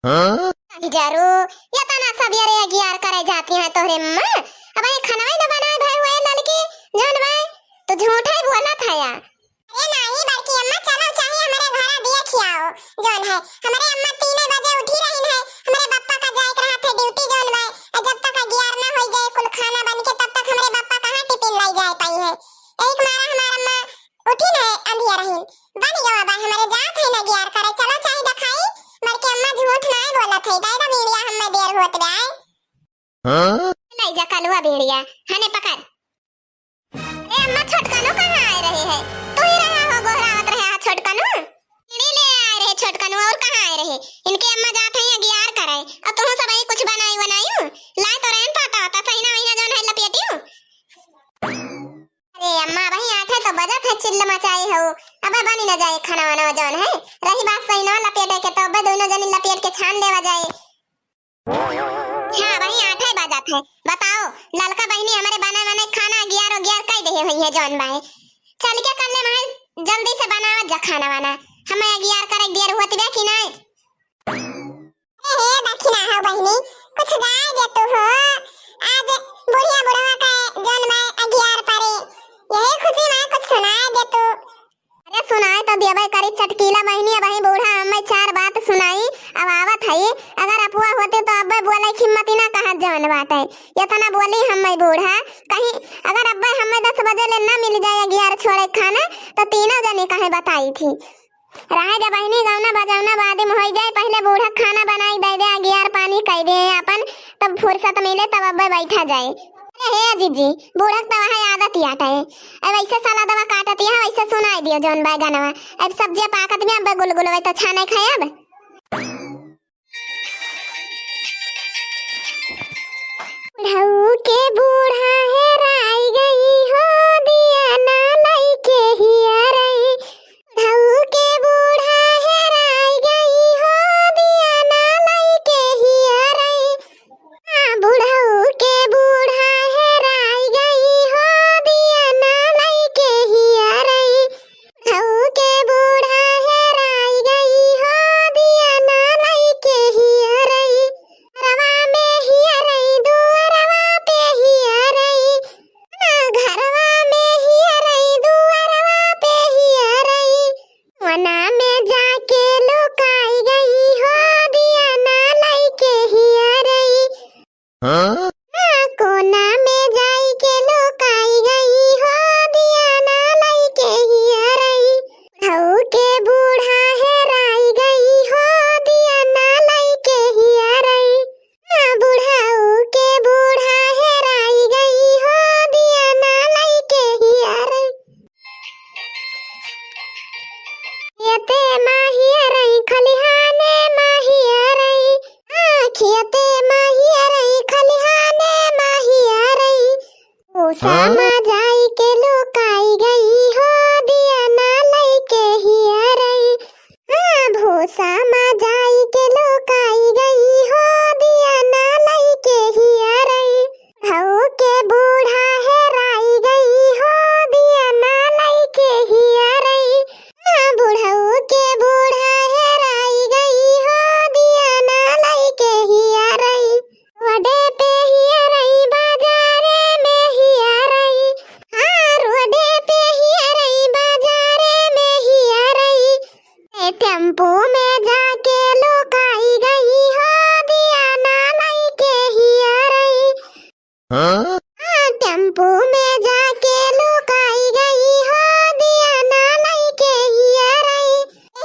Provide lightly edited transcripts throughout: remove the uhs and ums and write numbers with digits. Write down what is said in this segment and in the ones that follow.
हाँ? जरू या तना सब यार गियार करे जाती है तोहरे अम्मा। अब ये खाना ही ना बनाए भाई हुए लड़की जान भाई तो झूठा ही बोला था या। अरे नहीं बल्कि अम्मा चलो चाहे हमारे घर दिया खियाओ जोन है हमारे अम्मा 3 बजे उठी रही है हमारे पापा का जाए रहा थे ड्यूटी जोन भाई जब तक गियार ना हो जाए कुल खाना बन के तब तक हमारे पापा कहां टिफिन लाई जाए पाई है। एक मारा हमारा अम्मा उठी ना अंधिया रही बन गया बा हमारे जात है ना गियार करे चलो चाहे दिखाई बल्कि अम्मा झूठ ना बोला थे दादा मीडिया हमें देर होत बे हाँ? नहीं जा कलवा भेड़िया हने पकड़। ए अम्मा छोटकनो कहां आ रहे है तू ही रहा हो गोहरावत रहे छोटकनो इन्हीं ले आए रहे छोटकनो और कहां आए रहे इनके अम्मा जात है गियार कराए अब तुम सब ही कुछ बनाई बनाई लाए तो रहन पाता होता सही ना वही जोन है लपेटियो। अरे अम्मा भाई आठे तो बजा था चिल्ल मचाई हो अब बनी न जाए खाना वाना जोन है रही बात सही ना लपेटे के तो अब दोनों जनी लपेट के छान लेवा जाए। अच्छा भाई आठे बजा थे बताओ ललका बहनी हमारे बने बने खाना गियार कह दे हुई है जोन भाई चल के कर ले भाई जल्दी से बनावा जा खाना वाना हमें गियार करे देर होती बे कि नहीं। ए दक्षिणा हो बहनी कुछ गाय दे तू हो आज बुढ़िया बुढ़वा का जोन में गियार पारे यही खुशी में कुछ सुनाए दे तू। अरे सुनाए तो देबे करी चटकीला बहनी भाई बूढ़ा हमें 4 बात सुनाई अब आवत है अगर अपुआ होते तो अब बोले हिम्मत ना कहा जवन बात है इतना बोली हमें बूढ़ा कहीं अगर अब हमें 10 बजे ले ना मिल जाए गियार छोड़े खाना तो तीनों जने कहे बताई थी रहे जब बहनी गावना बजावना बाद में हो जाए पहले बूढ़ा खाना बनाई दे दे गियार पानी कह दे अपन तब फुर्सत मिले तब अब बैठा जाए। अरे हे जीजी बूढ़ा तो वह आदत ही आता है अब ऐसे साला दवा काटती है वैसे सुनाई दियो जोन बैगनवा अब सब्जी पाकत में अब गुलगुल तो छाने खाए अब। बुढ़ऊ के बूढ़ा है राई गई हो दिया ना लाई के ही रही बुढ़ऊ के बूढ़ा है राई गई हो दिया ना लाई के ही रही हां बुढ़ऊ के बूढ़ा है राई गई हो दिया ना लाई के ही रही बुढ़ऊ के बूढ़ा है राई गई हो दिया ना लाई के ही रही रवा में ही रही दुअरवा पे ही रही घरवा में ही रही दुअरवा पे ही रही वना में जाके लुकाई गई हो दिया ना लाई के ही रही हाँ? कोना में जाई के लुकाई गई हो दिया ना लाई के ही रही बुढ़ऊ के बूढ़ा है राई गई हो दिया ना लाई के ही रही बुढ़ऊ के बूढ़ा है राई गई हो दिया ना लाई के ही रही खेते माही रही खलिहाने माही रही खेते माही रही खलिहाने माही रही भूसा हाँ? में जाई के लुकाई गई हो दिया ना लाई के ही रही भूसा में जाई के लुकाई गई हो दिया ना लाई के ही रही भऊ के बूढ़ा है राई गई हो दिया ना लाई के ही रही बुढ़ऊ के बूढ़ा है राई गई हो दिया ना लाई के ही रही रोडे पे ही रही बाजारे में ही रही रोडे पे ही रही बाजारे में ही रही टेम्पो में जाके लुकाई गई हो दिया ना लाई के ही रही हाँ? टेम्पो में जाके लुकाई गई हो दिया ना लाई के ही रही।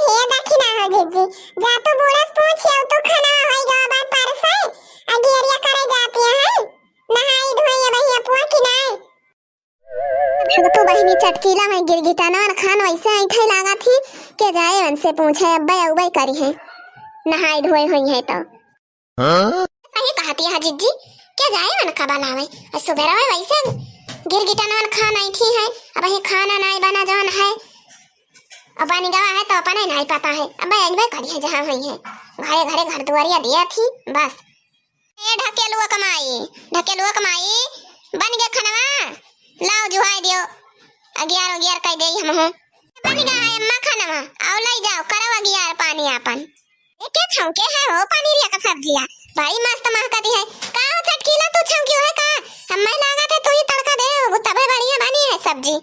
हे दक्षिणा हो जीजी जा तो बूढ़ा पूछियो तो खाना होई जा बात पर से अगियरिया करे जाती है नहाई धोई भैया पुआ की नहीं अब तो बहनी चटकीला में गिरगिटाना और खान वैसे ऐठे लगा थी के जाए उनसे पूछे अब्बे उबे करी है नहाई धोई हुई है तो हाँ? सही कहती है जीजी क्या जाए मन का बनावे और सुबह रहे वैसे गिरगिटाना और खान ऐठी है अब ये खाना नहीं बना जवन है अब बन गया है तो अपन नहीं पता है अब एक बार करी है जहां हुई है घरे घरे घर दुआरिया दिया थी बस ये ढकेलुआ कमाई बन गया खाना लाओ जुहाई दियो 11 कह दे हम हो बन गया है अम्मा खाना आओ लाई जाओ करो 11 पानी अपन ये क्या छौके है हो पनीरिया का सब्जिया भाई मस्त महकती है का हो चटकीला तू छौकी है का हमें लगा था तू ही तड़का दे वो तबे बढ़िया बनी है सब्जी